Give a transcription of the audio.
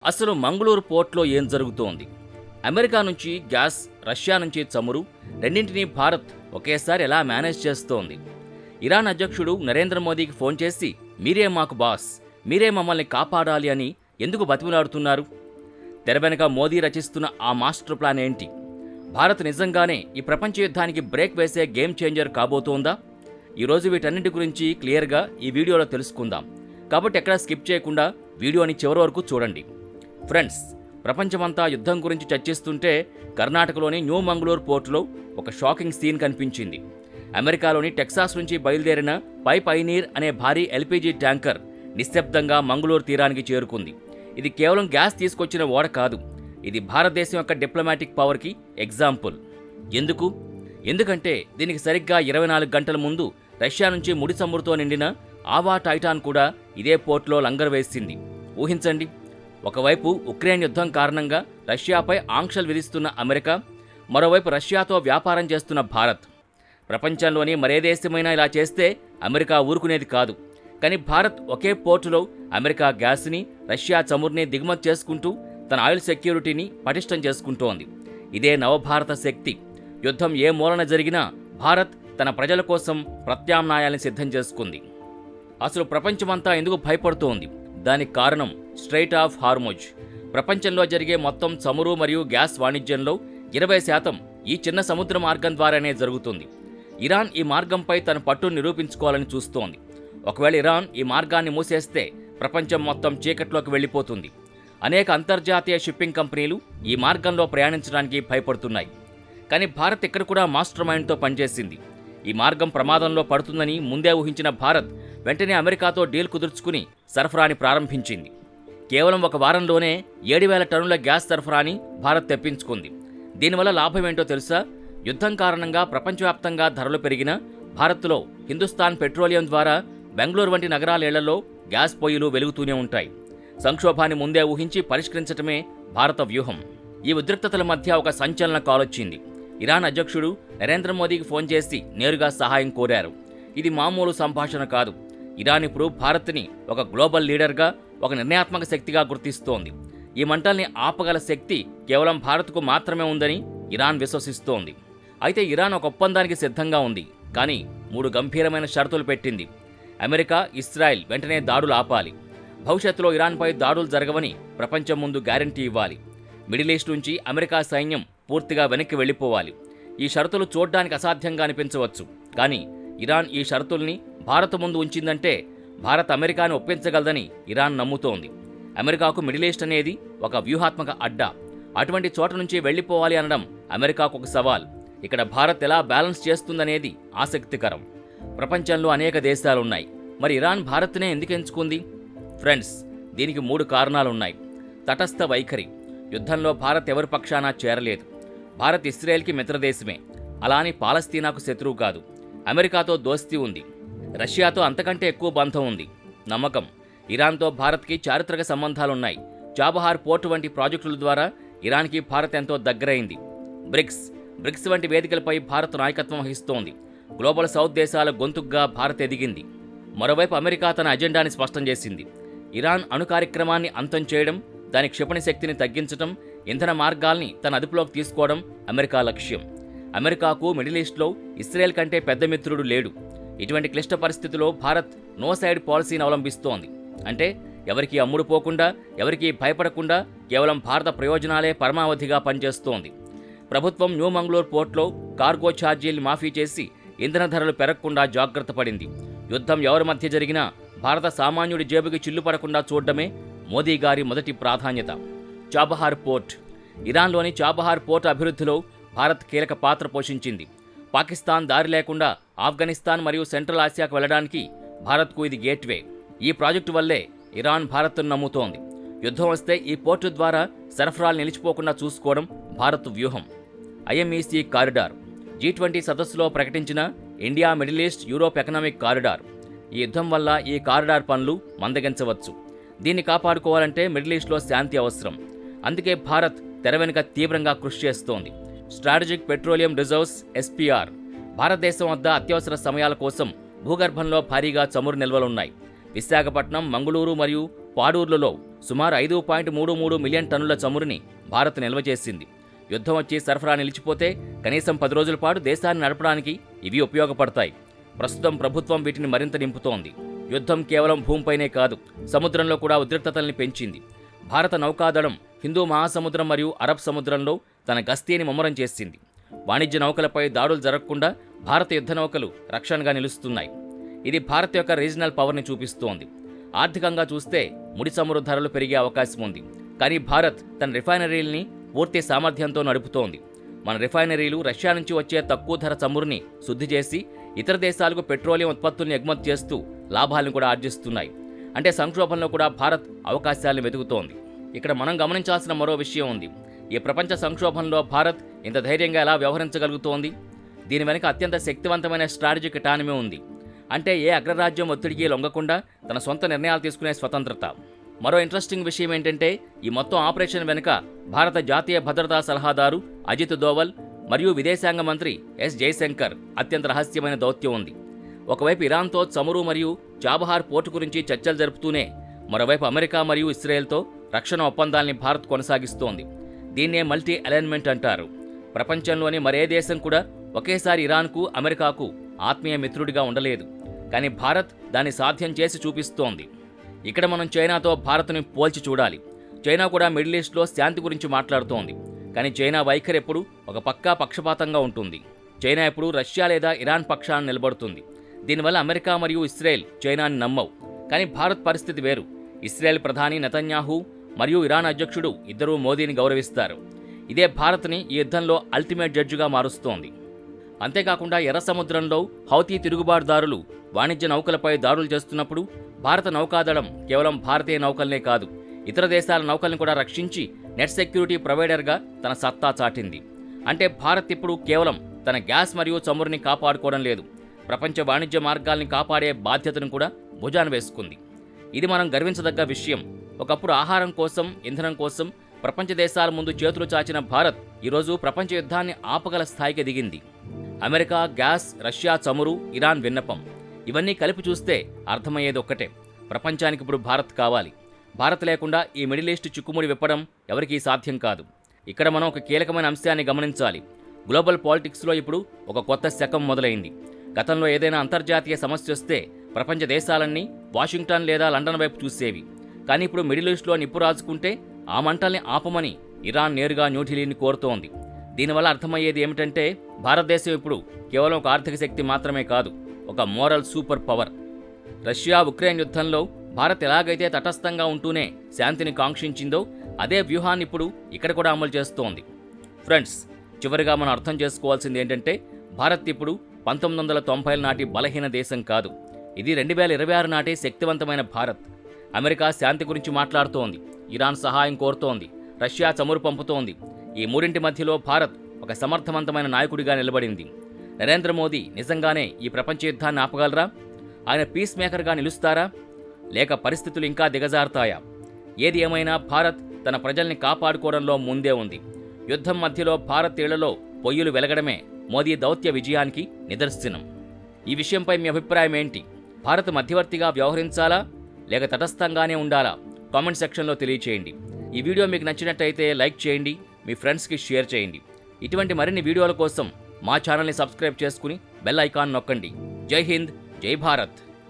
అసలు మంగళూరు పోర్ట్లో ఏం జరుగుతోంది? అమెరికా నుంచి గ్యాస్, రష్యా నుంచి చమురు, రెండింటినీ భారత్ ఒకేసారి ఎలా మేనేజ్ చేస్తోంది? ఇరాన్ అధ్యక్షుడు నరేంద్ర మోదీకి ఫోన్ చేసి మీరే మాకు బాస్, మీరే మమ్మల్ని కాపాడాలి అని ఎందుకు బతిమలాడుతున్నారు? తెర వెనుక మోదీ రచిస్తున్న ఆ మాస్టర్ ప్లాన్ ఏంటి? భారత్ నిజంగానే ఈ ప్రపంచ యుద్ధానికి బ్రేక్ వేసే గేమ్ చేంజర్ కాబోతోందా? ఈరోజు వీటన్నింటి గురించి క్లియర్గా ఈ వీడియోలో తెలుసుకుందాం. కాబట్టి ఎక్కడా స్కిప్ చేయకుండా వీడియోని చివరి వరకు చూడండి. ఫ్రెండ్స్, ప్రపంచమంతా యుద్ధం గురించి చర్చిస్తుంటే కర్ణాటకలోని న్యూ మంగళూరు పోర్టులో ఒక షాకింగ్ సీన్ కనిపించింది. అమెరికాలోని టెక్సాస్ నుంచి బయలుదేరిన పైనీర్ అనే భారీ ఎల్పీజీ ట్యాంకర్ నిశ్శబ్దంగా మంగళూరు తీరానికి చేరుకుంది. ఇది కేవలం గ్యాస్ తీసుకొచ్చిన ఓడ కాదు, ఇది భారతదేశం యొక్క డిప్లొమాటిక్ పవర్కి ఎగ్జాంపుల్. ఎందుకంటే దీనికి సరిగ్గా 24 గంటల ముందు రష్యా నుంచి ముడి చమురుతో నిండిన ఆవా టైటాన్ కూడా ఇదే పోర్టులో లంగర్ వేసింది. ఊహించండి, ఒకవైపు ఉక్రెయిన్ యుద్ధం కారణంగా రష్యాపై ఆంక్షలు విధిస్తున్న అమెరికా, మరోవైపు రష్యాతో వ్యాపారం చేస్తున్న భారత్. ప్రపంచంలోని మరే దేశమైనా ఇలా చేస్తే అమెరికా ఊరుకునేది కాదు. కానీ భారత్ ఒకే పోర్టులో అమెరికా గ్యాస్ని, రష్యా చమురుని దిగుమతి చేసుకుంటూ తన ఆయిల్ సెక్యూరిటీని పటిష్టం చేసుకుంటోంది. ఇదే నవభారత శక్తి. యుద్ధం ఏ మూలన జరిగినా భారత్ తన ప్రజల కోసం ప్రత్యామ్నాయాల్ని సిద్ధం చేసుకుంది. అసలు ప్రపంచమంతా ఎందుకు భయపడుతోంది? దానికి కారణం స్ట్రెయిట్ ఆఫ్ హార్ముజ్. ప్రపంచంలో జరిగే మొత్తం చమురు మరియు గ్యాస్ వాణిజ్యంలో 20% ఈ చిన్న సముద్ర మార్గం ద్వారానే జరుగుతుంది. ఇరాన్ ఈ మార్గంపై తన పట్టును నిరూపించుకోవాలని చూస్తోంది. ఒకవేళ ఇరాన్ ఈ మార్గాన్ని మూసేస్తే ప్రపంచం మొత్తం చీకట్లోకి వెళ్ళిపోతుంది. అనేక అంతర్జాతీయ షిప్పింగ్ కంపెనీలు ఈ మార్గంలో ప్రయాణించడానికి భయపడుతున్నాయి. కానీ భారత్ ఇక్కడ కూడా మాస్టర్ మైండ్తో పనిచేసింది. ఈ మార్గం ప్రమాదంలో పడుతుందని ముందే ఊహించిన భారత్ వెంటనే అమెరికాతో డీల్ కుదుర్చుకుని సరఫరాని ప్రారంభించింది. కేవలం ఒక వారంలోనే 7,000 టన్నుల గ్యాస్ సరఫరాని భారత్ తెప్పించుకుంది. దీనివల్ల లాభం ఏంటో తెలుసా? యుద్ధం కారణంగా ప్రపంచవ్యాప్తంగా ధరలు పెరిగిన భారత్లో హిందుస్థాన్ పెట్రోలియం ద్వారా బెంగళూరు వంటి నగరాలేళ్లలో గ్యాస్ పొయ్యిలు వెలుగుతూనే ఉంటాయి. సంక్షోభాన్ని ముందే ఊహించి పరిష్కరించటమే భారత వ్యూహం. ఈ ఉద్రిక్తతల మధ్య ఒక సంచలన కాల్ వచ్చింది. ఇరాన్ అధ్యక్షుడు నరేంద్ర మోదీకి ఫోన్ చేసి నేరుగా సహాయం కోరారు. ఇది మామూలు సంభాషణ కాదు. ఇరాన్ ఇప్పుడు భారత్ని ఒక గ్లోబల్ లీడర్గా, ఒక నిర్ణయాత్మక శక్తిగా గుర్తిస్తోంది. ఈ మంటల్ని ఆపగల శక్తి కేవలం భారత్కు మాత్రమే ఉందని ఇరాన్ విశ్వసిస్తోంది. అయితే ఇరాన్ ఒక ఒప్పందానికి సిద్ధంగా ఉంది. కానీ 3 గంభీరమైన షరతులు పెట్టింది. అమెరికా, ఇస్రాయెల్ వెంటనే దాడులు ఆపాలి. భవిష్యత్తులో ఇరాన్పై దాడులు జరగవని ప్రపంచం ముందు గ్యారంటీ ఇవ్వాలి. మిడిల్ ఈస్ట్ నుంచి అమెరికా సైన్యం పూర్తిగా వెనక్కి వెళ్ళిపోవాలి. ఈ షరతులు చూడ్డానికి అసాధ్యంగా అనిపించవచ్చు. కానీ ఇరాన్ ఈ షరతుల్ని భారత్ ముందు ఉంచిందంటే భారత్ అమెరికాను ఒప్పించగలదని ఇరాన్ నమ్ముతోంది. అమెరికాకు మిడిల్ ఈస్ట్ అనేది ఒక వ్యూహాత్మక అడ్డా. అటువంటి చోట నుంచి వెళ్ళిపోవాలి అనడం అమెరికాకు ఒక సవాల్. ఇక్కడ భారత్ ఎలా బ్యాలెన్స్ చేస్తుందనేది ఆసక్తికరం. ప్రపంచంలో అనేక దేశాలున్నాయి. మరి ఇరాన్ భారత్నే ఎందుకు ఎంచుకుంది? ఫ్రెండ్స్, దీనికి 3 కారణాలున్నాయి. తటస్థ వైఖరి. యుద్ధంలో భారత్ ఎవరి పక్షానా చేరలేదు. భారత్ ఇస్రాయెల్కి మిత్రదేశమే. అలాని పాలస్తీనాకు శత్రువు కాదు. అమెరికాతో దోస్తీ ఉంది. రష్యాతో అంతకంటే ఎక్కువ బంధం ఉంది. నమ్మకం. ఇరాన్తో భారత్కి చారిత్రక సంబంధాలున్నాయి. చాబహార్ పోర్టు వంటి ప్రాజెక్టుల ద్వారా ఇరాన్కి భారత్ ఎంతో దగ్గరైంది. బ్రిక్స్ వంటి వేదికలపై భారత్ నాయకత్వం వహిస్తోంది. గ్లోబల్ సౌత్ దేశాల గొంతుగ్గా భారత్ ఎదిగింది. మరోవైపు అమెరికా తన అజెండాని స్పష్టం చేసింది. ఇరాన్ అణు కార్యక్రమాన్ని అంతం చేయడం, దాని క్షిపణి శక్తిని తగ్గించడం, ఇంధన మార్గాల్ని తన అదుపులోకి తీసుకోవడం అమెరికా లక్ష్యం. అమెరికాకు మిడిల్ ఈస్ట్లో ఇస్రాయెల్ కంటే పెద్ద మిత్రుడు లేడు. ఇటువంటి క్లిష్ట పరిస్థితుల్లో భారత్ నో సైడ్ పాలసీని అవలంబిస్తోంది. అంటే ఎవరికీ అమ్ముడుపోకుండా, ఎవరికీ భయపడకుండా కేవలం భారత ప్రయోజనాలే పరమావధిగా పనిచేస్తోంది. ప్రభుత్వం న్యూ మంగళూరు పోర్ట్లో కార్గో ఛార్జీలు మాఫీ చేసి ఇంధన ధరలు పెరగకుండా జాగ్రత్త పడింది. యుద్ధం ఎవరి మధ్య జరిగినా భారత సామాన్యుడి జేబుకి చిల్లు పడకుండా చూడడమే మోదీ గారి మొదటి ప్రాధాన్యత. చాబహార్ పోర్ట్. ఇరాన్లోని చాబహార్ పోర్ట్ అభివృద్ధిలో భారత్ కీలక పాత్ర పోషించింది. పాకిస్తాన్ దారి లేకుండా ఆఫ్ఘనిస్తాన్ మరియు సెంట్రల్ ఆసియాకు వెళ్లడానికి భారత్కు ఇది గేట్వే. ఈ ప్రాజెక్టు వల్లే ఇరాన్ భారత్ను నమ్ముతోంది. యుద్ధం వస్తే ఈ పోర్టు ద్వారా సరఫరాలు నిలిచిపోకుండా చూసుకోవడం భారత్ వ్యూహం. ఐఎంఈసీ కారిడార్. G20 సదస్సులో ప్రకటించిన India, middle east, Europe economic corridor. ఈ యుద్ధం వల్ల ఈ కారిడార్ పనులు మందగించవచ్చు. దీన్ని కాపాడుకోవాలంటే మిడిల్ ఈస్ట్లో శాంతి అవసరం. అందుకే భారత్ తెర వెనుక తీవ్రంగా కృషి చేస్తోంది. Strategic petroleum reserves SPR. భారతదేశం వద్ద అత్యవసర సమయాల కోసం భూగర్భంలో భారీగా చమురు నిల్వలున్నాయి. విశాఖపట్నం, మంగళూరు మరియు పాడూరులలో సుమారు 5.33 మిలియన్ టన్నుల చమురుని భారత్ నిల్వ చేసింది. యుద్ధం వచ్చి సరఫరా నిలిచిపోతే కనీసం 10 రోజుల పాటు దేశాన్ని నడపడానికి ఇవి ఉపయోగపడతాయి. ప్రస్తుతం ప్రభుత్వం వీటిని మరింత నింపుతోంది. యుద్ధం కేవలం భూమిపైనే కాదు, సముద్రంలో కూడా ఉద్రిక్తతల్ని పెంచింది. భారత నౌకాదళం హిందూ మహాసముద్రం మరియు అరబ్ సముద్రంలో తన గస్తీని ముమ్మరం చేసింది. వాణిజ్య నౌకలపై దాడులు జరగకుండా భారత యుద్ధ నౌకలు రక్షణగా నిలుస్తున్నాయి. ఇది భారత్ యొక్క రీజనల్ పవర్ని చూపిస్తోంది. ఆర్థికంగా చూస్తే ముడి చమురు ధరలు పెరిగే అవకాశం ఉంది. కానీ భారత్ తన రిఫైనరీల్ని పూర్తి సామర్థ్యంతో నడుపుతోంది. మన రిఫైనరీలు రష్యా నుంచి వచ్చే తక్కువ ధర చమురుని శుద్ధి చేసి ఇతర దేశాలకు పెట్రోలియం ఉత్పత్తుల్ని ఎగుమతి చేస్తూ లాభాలను కూడా ఆర్జిస్తున్నాయి. అంటే సంక్షోభంలో కూడా భారత్ అవకాశాలను వెతుకుతోంది. ఇక్కడ మనం గమనించాల్సిన మరో విషయం ఉంది. ఈ ప్రపంచ సంక్షోభంలో భారత్ ఇంత ధైర్యంగా ఎలా వ్యవహరించగలుగుతోంది? దీని వెనుక అత్యంత శక్తివంతమైన స్ట్రాటజిక్ ఎకానమీ ఉంది. అంటే ఏ అగ్రరాజ్యం ఒత్తిడికి లొంగకుండా తన సొంత నిర్ణయాలు తీసుకునే స్వతంత్రత. మరో ఇంట్రెస్టింగ్ విషయం ఏంటంటే ఈ మొత్తం ఆపరేషన్ వెనుక భారత జాతీయ భద్రతా సలహాదారు అజిత్ దోవల్ మరియు విదేశాంగ మంత్రి ఎస్ జయశంకర్ అత్యంత రహస్యమైన దౌత్యం ఉంది. ఒకవైపు ఇరాన్తో చమురు మరియు చాబహార్ పోర్టు గురించి చర్చలు జరుపుతూనే మరోవైపు అమెరికా మరియు ఇస్రాయెల్తో రక్షణ ఒప్పందాల్ని భారత్ కొనసాగిస్తోంది. దీన్నే మల్టీ అలైన్మెంట్ అంటారు. ప్రపంచంలోని మరే దేశం కూడా ఒకేసారి ఇరాన్కు అమెరికాకు ఆత్మీయ మిత్రుడిగా ఉండలేదు. కానీ భారత్ దాన్ని సాధ్యం చేసి చూపిస్తోంది. ఇక్కడ మనం చైనాతో భారత్ని పోల్చి చూడాలి. చైనా కూడా మిడిల్ ఈస్ట్లో శాంతి గురించి మాట్లాడుతోంది. కానీ చైనా వైఖరి ఎప్పుడు ఒక పక్కా పక్షపాతంగా ఉంటుంది. చైనా ఎప్పుడు రష్యా లేదా ఇరాన్ పక్షాన నిలబడుతుంది. దీనివల్ల అమెరికా మరియు ఇస్రాయెల్ చైనాని నమ్మవు. కానీ భారత్ పరిస్థితి వేరు. ఇస్రాయెల్ ప్రధాని నెతన్యాహు మరియు ఇరాన్ అధ్యక్షుడు ఇద్దరూ మోదీని గౌరవిస్తారు. ఇదే భారత్ని ఈ యుద్ధంలో అల్టిమేట్ జడ్జిగా మారుస్తోంది. అంతేకాకుండా ఎర్ర సముద్రంలో హౌతీ తిరుగుబాటుదారులు వాణిజ్య నౌకలపై దాడులు చేస్తున్నప్పుడు భారత నౌకాదళం కేవలం భారతీయ నౌకల్నే కాదు, ఇతర దేశాల నౌకల్ని కూడా రక్షించి నెట్ సెక్యూరిటీ ప్రొవైడర్గా తన సత్తా చాటింది. అంటే భారత్ ఇప్పుడు కేవలం తన గ్యాస్ మరియు చమురుని కాపాడుకోవడం లేదు, ప్రపంచ వాణిజ్య మార్గాల్ని కాపాడే బాధ్యతను కూడా భుజాన వేసుకుంది. ఇది మనం గర్వించదగ్గ విషయం. ఒకప్పుడు ఆహారం కోసం, ఇంధనం కోసం ప్రపంచ దేశాల ముందు చేతులు చాచిన భారత్ ఈరోజు ప్రపంచ యుద్ధాన్ని ఆపగల స్థాయికి దిగింది. అమెరికా గ్యాస్, రష్యా చమురు, ఇరాన్ విన్నపం ఇవన్నీ కలిపి చూస్తే అర్థమయ్యేది ఒక్కటే, ప్రపంచానికి ఇప్పుడు భారత్ కావాలి. భారత్ లేకుండా ఈ మిడిల్ ఈస్ట్ చిక్కుముడి విప్పడం ఎవరికీ సాధ్యం కాదు. ఇక్కడ మనం ఒక కీలకమైన అంశాన్ని గమనించాలి. గ్లోబల్ పాలిటిక్స్లో ఇప్పుడు ఒక కొత్త శకం మొదలైంది. గతంలో ఏదైనా అంతర్జాతీయ సమస్య వస్తే ప్రపంచ దేశాలన్నీ వాషింగ్టన్ లేదా లండన్ వైపు చూసేవి. కానీ ఇప్పుడు మిడిల్ ఈస్ట్లో నిప్పు రాజుకుంటే ఆ మంటల్ని ఆపమని ఇరాన్ నేరుగా న్యూఢిల్లీని కోరుతోంది. దీనివల్ల అర్థమయ్యేది ఏమిటంటే భారతదేశం ఇప్పుడు కేవలం ఒక ఆర్థిక శక్తి మాత్రమే కాదు, ఒక moral super power. Russia Ukraine యుద్ధంలో భారత్ ఎలాగైతే తటస్థంగా ఉంటూనే శాంతిని కాంక్షించిందో అదే వ్యూహాన్ని ఇప్పుడు ఇక్కడ కూడా అమలు చేస్తోంది. ఫ్రెండ్స్, చివరిగా మనం అర్థం చేసుకోవాల్సింది ఏంటంటే భారత్ ఇప్పుడు 1990ల నాటి బలహీన దేశం కాదు, ఇది 2026 నాటి శక్తివంతమైన భారత్. అమెరికా శాంతి గురించి మాట్లాడుతోంది, ఇరాన్ సహాయం కోరుతోంది, రష్యా చమురు పంపుతోంది. ఈ మూడింటి మధ్యలో భారత్ ఒక సమర్థవంతమైన నాయకుడిగా నిలబడింది. నరేంద్ర మోదీ నిజంగానే ఈ ప్రపంచ యుద్ధాన్ని ఆపగలరా? ఆయన పీస్ మేకర్గా నిలుస్తారా? లేక పరిస్థితులు ఇంకా దిగజారుతాయా? ఏది ఏమైనా భారత్ తన ప్రజల్ని కాపాడుకోవడంలో ముందే ఉంది. యుద్ధం మధ్యలో భారత్ ఇళ్లలో పొయ్యిలు వెలగడమే మోదీ దౌత్య విజయానికి నిదర్శనం. ఈ విషయంపై మీ అభిప్రాయం ఏంటి? భారత్ మధ్యవర్తిగా వ్యవహరించాలా లేక తటస్థంగానే ఉండాలా? కామెంట్ సెక్షన్లో తెలియచేయండి. ఈ వీడియో మీకు నచ్చినట్టయితే లైక్ చేయండి, మీ ఫ్రెండ్స్కి షేర్ చేయండి. ఇటువంటి మరిన్ని వీడియోల కోసం మా ఛానల్ని సబ్స్క్రైబ్ చేసుకుని బెల్ ఐకాన్ నొక్కండి. జై హింద్, జై భారత్.